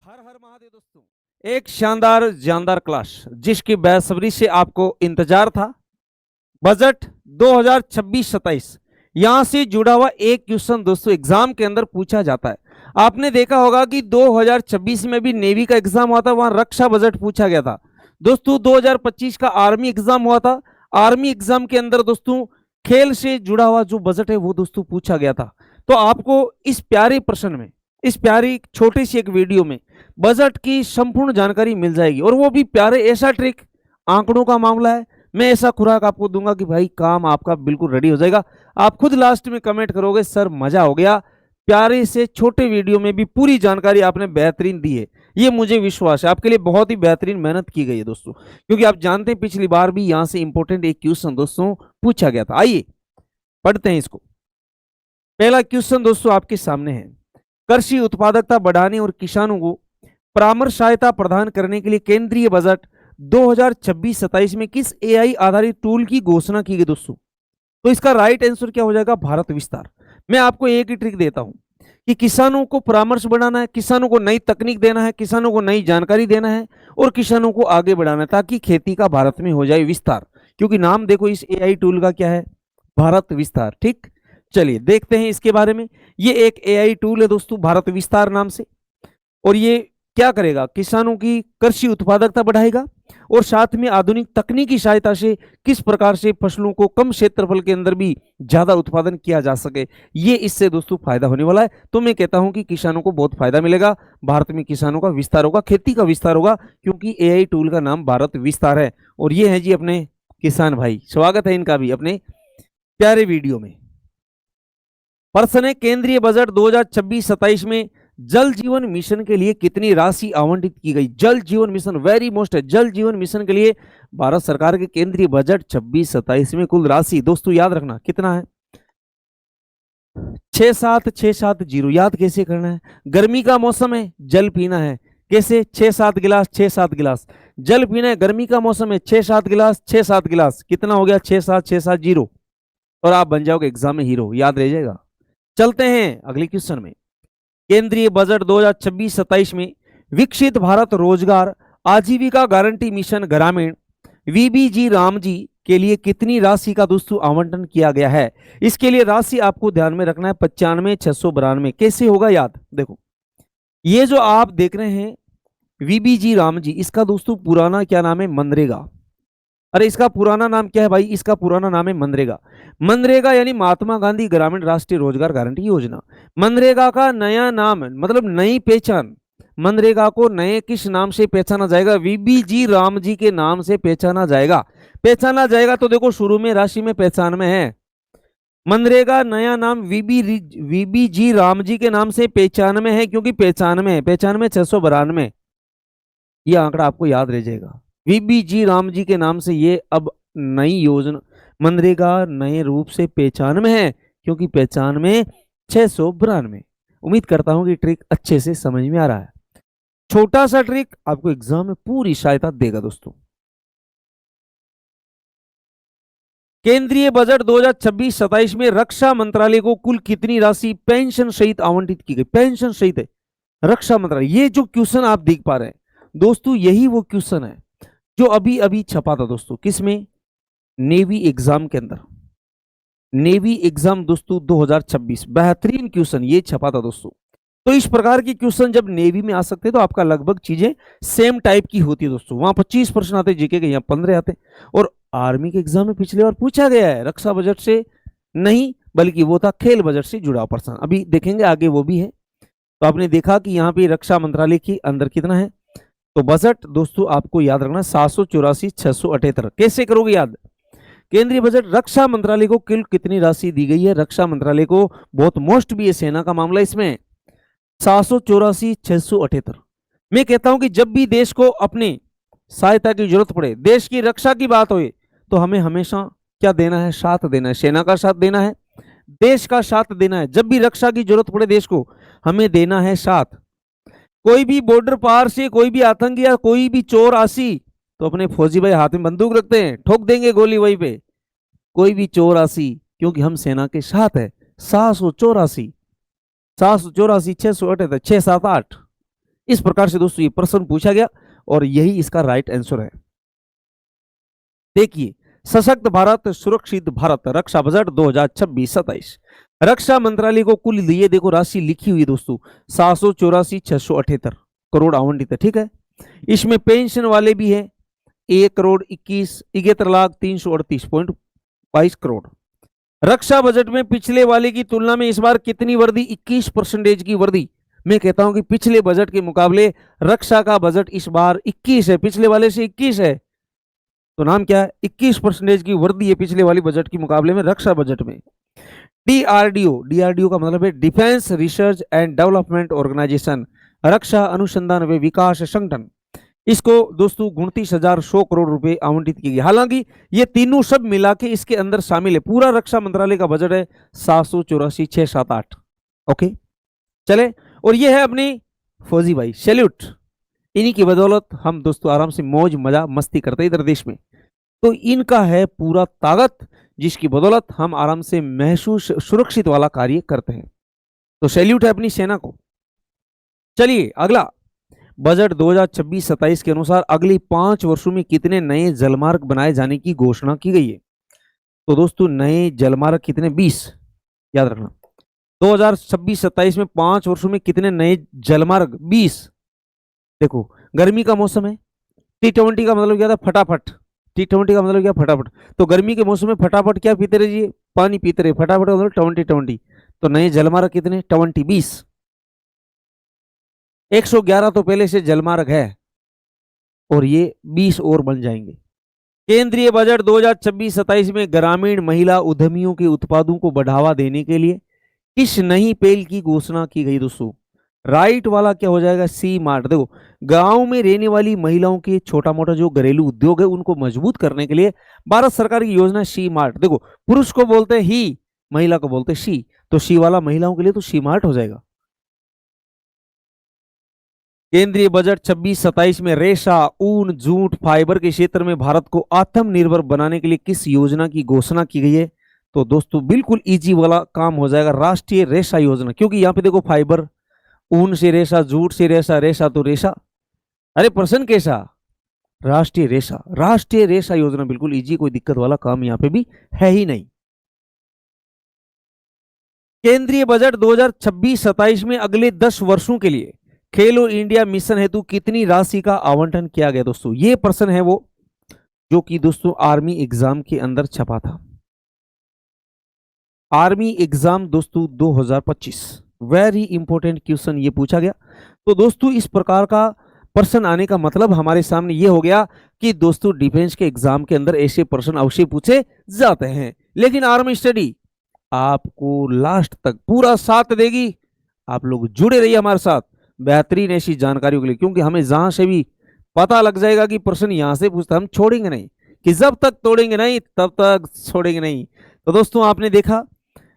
हर हर महादेव दोस्तों, एक शानदार जानदार क्लास जिसकी बेसब्री से आपको इंतजार था। बजट 2026-27 यहां से जुड़ा हुआ एक क्वेश्चन दोस्तों एग्जाम के अंदर पूछा जाता है। आपने देखा होगा कि 2026 में भी नेवी का एग्जाम हुआ था, वहां रक्षा बजट पूछा गया था। दोस्तों 2025 का आर्मी एग्जाम हुआ था, आर्मी एग्जाम के अंदर दोस्तों खेल से जुड़ा हुआ जो बजट है वो दोस्तों पूछा गया था। तो आपको इस प्यारे प्रश्न में, इस प्यारी छोटी सी एक वीडियो में बजट की संपूर्ण जानकारी मिल जाएगी, और वो भी प्यारे ऐसा ट्रिक, आंकड़ों का मामला है, मैं ऐसा खुराक आपको दूंगा कि भाई काम आपका बिल्कुल रेडी हो जाएगा। आप खुद लास्ट में कमेंट करोगे सर मजा हो गया, प्यारे से छोटे वीडियो में भी पूरी जानकारी आपने बेहतरीन दी है। ये मुझे विश्वास है आपके लिए बहुत ही बेहतरीन मेहनत की गई है दोस्तों, क्योंकि आप जानते हैं पिछली बार भी यहां से इंपॉर्टेंट एक क्वेश्चन दोस्तों पूछा गया था। आइए पढ़ते हैं इसको। पहला क्वेश्चन दोस्तों आपके सामने है, कृषि उत्पादकता बढ़ाने और किसानों को परामर्श सहायता प्रदान करने के लिए केंद्रीय बजट 2026-27 में किस एआई आधारित टूल की घोषणा की गई दोस्तों? तो इसका राइट आंसर क्या हो जाएगा? भारत विस्तार। मैं आपको एक ही ट्रिक देता हूं कि किसानों को परामर्श बढ़ाना है, किसानों को नई तकनीक देना है, किसानों को नई जानकारी देना है और किसानों को आगे बढ़ाना है, ताकि खेती का भारत में हो जाए विस्तार। क्योंकि नाम देखो इस एआई टूल का क्या है? भारत विस्तार। ठीक, चलिए देखते हैं इसके बारे में। ये एक एआई टूल है दोस्तों भारत विस्तार नाम से, और ये क्या करेगा? किसानों की कृषि उत्पादकता बढ़ाएगा और साथ में आधुनिक तकनीकी सहायता से किस प्रकार से फसलों को कम क्षेत्रफल के अंदर भी ज्यादा उत्पादन किया जा सके, ये इससे दोस्तों फायदा होने वाला है। तो मैं कहता हूं कि किसानों को बहुत फायदा मिलेगा, भारत में किसानों का विस्तार होगा, खेती का विस्तार होगा, क्योंकि एआई टूल का नाम भारत विस्तार है। और ये है जी अपने किसान भाई, स्वागत है इनका भी अपने प्यारे वीडियो में। प्रश्न है, केंद्रीय बजट 2026-27 में जल जीवन मिशन के लिए कितनी राशि आवंटित की गई? जल जीवन मिशन वेरी मोस्ट है। जल जीवन मिशन के लिए भारत सरकार के केंद्रीय बजट 26-27 में कुल राशि दोस्तों याद रखना कितना है? 67670। याद कैसे करना है? गर्मी का मौसम है, जल पीना है। कैसे? 6-7 गिलास, 6-7 गिलास जल पीना है। गर्मी का मौसम है, 6-7 गिलास, 6-7 गिलास कितना हो गया? 6-7-6-7-0। और आप बन जाओगे एग्जाम में हीरो, याद रह जाएगा। चलते हैं अगले क्वेश्चन में। केंद्रीय बजट 2026-27 में विकसित भारत रोजगार आजीविका गारंटी मिशन ग्रामीण वीबीजी रामजी के लिए कितनी राशि का दोस्तों आवंटन किया गया है? इसके लिए राशि आपको ध्यान में रखना है 95,692। कैसे होगा याद? देखो ये जो आप देख रहे हैं वीबीजी रामजी, इसका दोस्तों पुराना क्या नाम है? मनरेगा। अरे इसका पुराना नाम क्या है भाई? इसका पुराना नाम है मनरेगा। मनरेगा यानी महात्मा गांधी ग्रामीण राष्ट्रीय रोजगार गारंटी योजना। मनरेगा का नया नाम मतलब नई पहचान, मनरेगा को नए किस नाम से पहचाना जाएगा? वीबीजी रामजी के नाम से पहचाना जाएगा। पहचाना जाएगा तो देखो शुरू में राशि में पहचान में है, मनरेगा नया नाम वीबीजी रामजी के नाम से पहचान में है, क्योंकि पहचान में है, पहचान में 692। ये आंकड़ा आपको याद रह जाएगा। वीबीजी रामजी के नाम से ये अब नई योजना मनरेगा नए रूप से पहचान में है, क्योंकि पहचान में 692। उम्मीद करता हूं कि ट्रिक अच्छे से समझ में आ रहा है। छोटा सा ट्रिक आपको एग्जाम में पूरी सहायता देगा दोस्तों। केंद्रीय बजट 2026-27 में रक्षा मंत्रालय को कुल कितनी राशि पेंशन सहित आवंटित की गई? पेंशन सहित है रक्षा मंत्रालय। ये जो क्वेश्चन आप देख पा रहे हैं दोस्तों, यही वो क्वेश्चन है जो अभी अभी छपा था दोस्तों। किसमें? नेवी एग्जाम के अंदर। नेवी एग्जाम दोस्तों 2026, बेहतरीन क्वेश्चन ये छपा था दोस्तों। तो इस प्रकार के क्वेश्चन जब नेवी में आ सकते हैं तो आपका लगभग चीजें सेम टाइप की होती है दोस्तों। वहां 25 प्रश्न आते जीके के, यहाँ 15 आते। और आर्मी के एग्जाम में पिछले बार पूछा गया है रक्षा बजट से नहीं, बल्कि वो था खेल बजट से जुड़ा प्रश्न। अभी देखेंगे आगे वो भी है। तो आपने देखा कि यहाँ पे रक्षा मंत्रालय के अंदर कितना है, तो बजट दोस्तों आपको याद रखना 784,678। कैसे करोगे याद? केंद्रीय बजट रक्षा मंत्रालय को कुल कितनी राशि दी गई है? रक्षा मंत्रालय को बहुत मोस्ट भी है, सेना का मामला इसमें 784,678। मैं कहता हूं कि जब भी देश को अपनी सहायता की जरूरत पड़े, देश की रक्षा की बात हो, तो हमें हमेशा क्या देना है? साथ देना है, सेना का साथ देना है, देश का साथ देना है। जब भी रक्षा की जरूरत पड़े देश को, हमें देना है साथ। कोई भी बॉर्डर पार से कोई भी आतंकी या कोई भी चोर आसी, तो अपने फौजी भाई हाथ में बंदूक रखते हैं, ठोक देंगे गोली वहीं पे। कोई भी चोर आसी, क्योंकि हम सेना के साथ है। 784, 678, 678। इस प्रकार से दोस्तों ये प्रश्न पूछा गया और यही इसका राइट आंसर है। देखिए, सशक्त भारत सुरक्षित भारत रक्षा बजट 2026-27, रक्षा मंत्रालय को कुल ये देखो राशि लिखी हुई है दोस्तों 784,678 करोड़ आवंटित है। ठीक है, इसमें पेंशन वाले भी है 1,71,73,38.22 करोड़। रक्षा बजट में पिछले वाले की तुलना में इस बार कितनी वृद्धि? 21% की वृद्धि। मैं कहता हूं कि पिछले बजट के मुकाबले रक्षा का बजट इस बार 21 है, पिछले वाले से 21 है, तो नाम क्या है? 21% की वृद्धि है पिछले वाली बजट के मुकाबले में रक्षा बजट में। डीआरडीओ, डीआरडीओ का मतलब है defence research and development organisation, रक्षा अनुसंधान व विकास संगठन, इसको दोस्तों 29,100 करोड़ रुपए आवंटित किए गए। हालांकि ये तीनों सब मिला के इसके अंदर शामिल है। पूरा रक्षा मंत्रालय का बजट है 784,678। ओके, चले, और ये है अपनी फौजी भाई, सैल्यूट। इन्हीं की बदौलत हम दोस्तों आराम से मौज मजा मस्ती करते हैं इधर देश में। तो इनका है पूरा ताकत, जिसकी बदौलत हम आराम से महसूस सुरक्षित वाला कार्य करते हैं। तो सैल्यूट है अपनी सेना को। चलिए अगला, बजट 2026-27 के अनुसार अगली 5 वर्षों में कितने नए जलमार्ग बनाए जाने की घोषणा की गई है? तो दोस्तों नए जलमार्ग कितने? 20, याद रखना। 2026-27 में 5 वर्षों में कितने नए जलमार्ग? 20। देखो, गर्मी का मौसम है, T20 का मतलब क्या था? फटाफट। T20 का मतलब क्या? फटाफट। तो गर्मी के मौसम में फटाफट क्या पीते रहिए? पानी पीते रहे। फटाफट का मतलब 20। तो नए जलमार्ग कितने? 20। 111 तो पहले से जलमार्ग है और ये 20 और बन जाएंगे। केंद्रीय बजट 2026-27 में ग्रामीण महिला उद्यमियों के उत्पादों को बढ़ावा देने के लिए किस नई पहल की घोषणा की गई दोस्तों? राइट वाला क्या हो जाएगा? सी मार्ट। देखो, गांव में रहने वाली महिलाओं के छोटा मोटा जो घरेलू उद्योग है उनको मजबूत करने के लिए भारत सरकार की योजना सी मार्ट। देखो, पुरुष को बोलते हैं ही, महिला को बोलते हैं शी, तो शी वाला महिलाओं के लिए तो सी मार्ट हो जाएगा। केंद्रीय बजट 26-27 में रेशा, ऊन, जूट, फाइबर के क्षेत्र में भारत को आत्मनिर्भर बनाने के लिए किस योजना की घोषणा की गई है? तो दोस्तों बिल्कुल इजी वाला काम हो जाएगा, राष्ट्रीय रेशा योजना। क्योंकि यहाँ पे देखो, फाइबर, ऊन से रेशा, जूट से रेशा, रेशा तो रेशा, अरे प्रश्न कैसा? राष्ट्रीय रेशा, राष्ट्रीय रेशा योजना बिल्कुल इजी, कोई दिक्कत वाला काम यहाँ पे भी है ही नहीं। केंद्रीय बजट 2026-27 में अगले 10 वर्षों के लिए खेलो इंडिया मिशन हेतु कितनी राशि का आवंटन किया गया? दोस्तों ये प्रश्न है वो जो कि दोस्तों आर्मी एग्जाम के अंदर छपा था। आर्मी एग्जाम दोस्तों 2025, वेरी इंपॉर्टेंट क्वेश्चन ये पूछा गया। तो दोस्तों इस प्रकार का प्रश्न आने का मतलब हमारे सामने ये हो गया कि दोस्तों डिफेंस के एग्जाम के अंदर ऐसे प्रश्न अवश्य पूछे जाते हैं। लेकिन आर्मी स्टडी आपको लास्ट तक पूरा साथ देगी। आप लोग जुड़े रहिए हमारे साथ बेहतरीन ऐसी जानकारियों के लिए, क्योंकि हमें जहां से भी पता लग जाएगा कि प्रश्न यहां से पूछता, हम छोड़ेंगे नहीं, कि जब तक तोड़ेंगे नहीं तब तक छोड़ेंगे नहीं। तो दोस्तों आपने देखा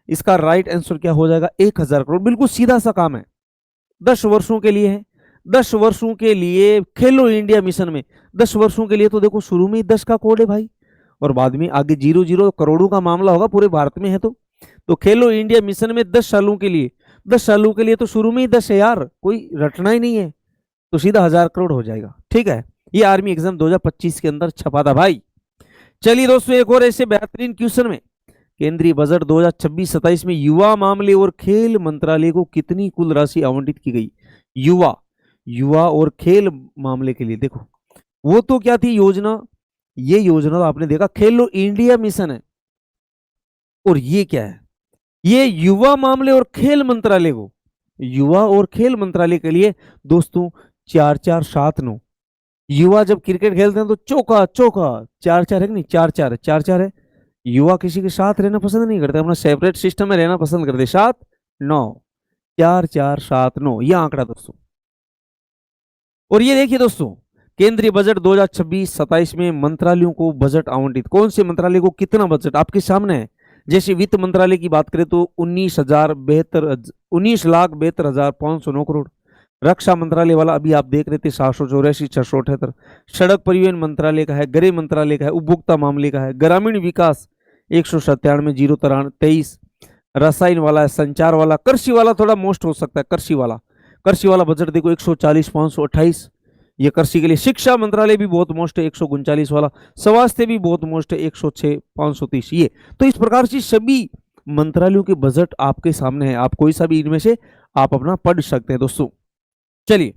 इसका राइट आंसर क्या हो जाएगा? 1,000 करोड़। बिल्कुल सीधा सा काम है, 10 वर्षों के लिए है। 10 वर्षों के लिए खेलो इंडिया मिशन में 10 वर्षों के लिए, तो देखो शुरू में ही 10 का कोड है भाई, और बाद में आगे 0-0 करोड़ों का मामला होगा पूरे भारत में है। तो खेलो इंडिया मिशन में 10 सालों के लिए, 10 सालों के लिए तो शुरू में ही 10 है यार, कोई रटना ही नहीं है, तो सीधा 1,000 करोड़ हो जाएगा। ठीक है, ये आर्मी एग्जाम 2025 के अंदर छपा था भाई। चलिए दोस्तों एक और ऐसे बेहतरीन क्वेश्चन में, केंद्रीय बजट 2026-27 में युवा मामले और खेल मंत्रालय को कितनी कुल राशि आवंटित की गई? युवा और खेल मामले के लिए देखो, वो तो क्या थी योजना, ये योजना तो आपने देखा खेलो इंडिया मिशन है, और ये क्या है? ये युवा मामले और खेल मंत्रालय को, युवा और खेल मंत्रालय के लिए दोस्तों 4-4-7-9। युवा जब क्रिकेट खेलते हैं तो चौका चौका, 4-4 है कि नहीं? 4-4 है, 4-4 है। युवा किसी के साथ रहना पसंद नहीं करते, अपना सेपरेट सिस्टम में रहना पसंद करते। 7-9, 4-4-7-9 यह आंकड़ा दोस्तों। और ये देखिए दोस्तों, केंद्रीय बजट 2026-27 में मंत्रालयों को बजट आवंटित, कौन से मंत्रालय को कितना बजट आपके सामने है। जैसे वित्त मंत्रालय की बात करें तो 19,72,509 करोड़। रक्षा मंत्रालय वाला अभी आप देख रहे थे 784,678। सड़क परिवहन मंत्रालय का है, गृह मंत्रालय का है, उपभोक्ता मामले का है, ग्रामीण विकास 197,023। रसायन वाला है, संचार वाला, कृषि वाला थोड़ा मोस्ट हो सकता है, कृषि वाला कृषि वाला बजट देखो 140,528, ये कृषि के लिए। शिक्षा मंत्रालय भी बहुत मोस्ट है 139 वाला, स्वास्थ्य भी बहुत मोस्ट है 106,530 ये। तो इस प्रकार से सभी मंत्रालयों के बजट आपके सामने है, आप कोई सा भी इनमें से आप अपना पढ़ सकते हैं दोस्तों। चलिए,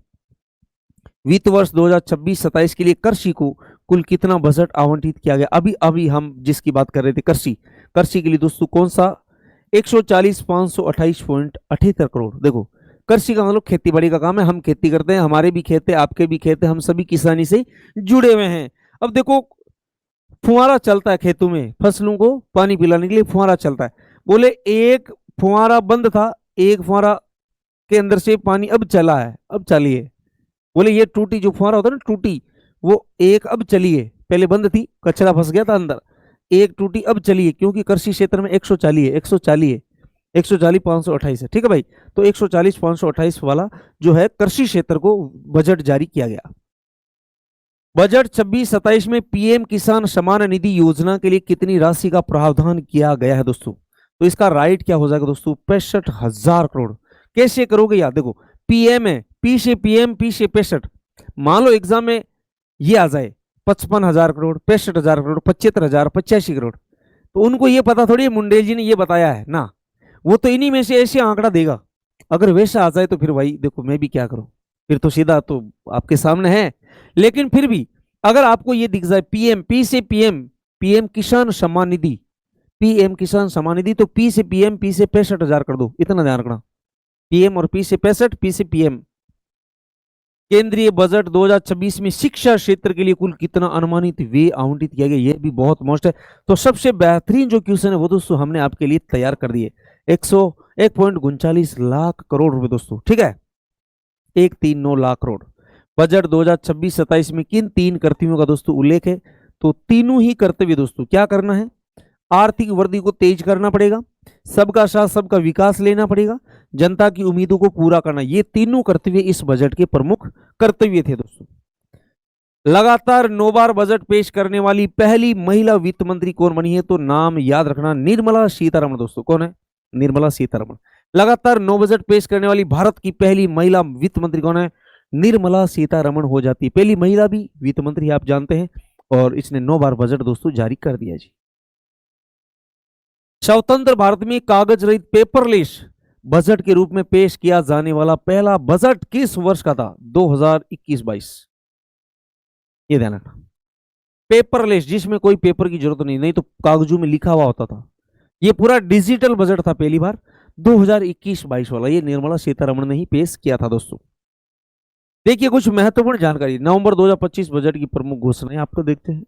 वित्त वर्ष 2026-27 के लिए कृषि को कुल कितना बजट आवंटित किया गया? अभी अभी हम जिसकी बात कर रहे थे कृषि, कृषि के लिए दोस्तों कौन सा 140,528.78 करोड़। देखो, कृषि का मतलब खेती बाड़ी का काम है, हम खेती करते हैं, हमारे भी खेत है, आपके भी खेत है, हम सभी किसानी से जुड़े हुए हैं। अब देखो, फुहारा चलता है खेतों में, फसलों को पानी पिलाने के लिए फुहारा चलता है। बोले एक फुहारा बंद था, एक फुहारा के अंदर से पानी अब चला है, अब चलिए। बोले ये टूटी जो फुहारा होता है ना, टूटी, वो एक अब चलिए, पहले बंद थी, कचरा फंस गया था अंदर, एक टूटी अब चलिए, क्योंकि कृषि क्षेत्र में 140 है, 140,528 है, ठीक है भाई। तो 140,528 वाला जो है कृषि क्षेत्र को बजट जारी किया गया। बजट 26-27 में पीएम किसान सम्मान निधि योजना के लिए कितनी राशि का प्रावधान किया गया है दोस्तों? तो इसका राइट क्या हो जाएगा दोस्तों? 65,000 करोड़। कैसे करोगे यार? देखो, पीएम है, पी से पीएम, पी से 65। मान लो एग्जाम में ये आ जाए 55,000 करोड़, 65,000 करोड़, 75,000, 85 करोड़, तो उनको ये पता थोड़ी है मुंडे जी ने ये बताया है ना, वो तो इन्हीं में से ऐसे आंकड़ा देगा। अगर वैसा आ जाए तो फिर भाई देखो मैं भी क्या करूं, फिर तो सीधा तो आपके सामने है। लेकिन फिर भी अगर आपको ये दिख जाए पीएम, पी से पीएम, पीएम किसान सम्मान निधि, पीएम किसान सम्मान निधि, तो पी से पीएम, पी से 65,000 कर दो, इतना ध्यान रखना। पीएम और पी से 65, पी से पीएम। केंद्रीय बजट 2026 में शिक्षा क्षेत्र के लिए कुल कितना अनुमानित व्यय आवंटित किया गया? ये भी बहुत मोस्ट है। तो सबसे बेहतरीन जो क्वेश्चन है वो दोस्तों हमने आपके लिए तैयार कर दिए, 101.39 लाख करोड़ रुपए दोस्तों, ठीक है, 139 लाख करोड़। बजट 2026-27 में किन तीन कर्तव्यों का दोस्तों उल्लेख है? तो तीनों ही कर्तव्य दोस्तों क्या करना है? आर्थिक वृद्धि को तेज करना पड़ेगा, सबका साथ सबका विकास लेना पड़ेगा, जनता की उम्मीदों को पूरा करना। ये तीनों कर्तव्य इस बजट के प्रमुख कर्तव्य थे दोस्तों। लगातार 9 बार बजट पेश करने वाली पहली महिला वित्त मंत्री कौन बनी है? तो नाम याद रखना, निर्मला सीतारमण दोस्तों। कौन है? निर्मला सीतारमण। लगातार 9 बजट पेश करने वाली भारत की पहली महिला वित्त मंत्री कौन है? निर्मला सीतारमण हो जाती है, पहली महिला भी वित्त मंत्री आप जानते हैं, और इसने 9 बार बजट दोस्तों जारी कर दिया जी। स्वतंत्र भारत में कागज रहित पेपरलेस बजट के रूप में पेश किया जाने वाला पहला बजट किस वर्ष का था? 2021-22। ये ध्यान रखना, पेपरलेस, जिसमें कोई पेपर की जरूरत नहीं तो कागजों में लिखा हुआ होता था। ये पूरा डिजिटल बजट था पहली बार 2021-22 वाला, ये निर्मला सीतारमण ने ही पेश किया था दोस्तों। देखिए कुछ महत्वपूर्ण जानकारी, नवंबर 2025 बजट की प्रमुख घोषणाएं आपको देखते हैं।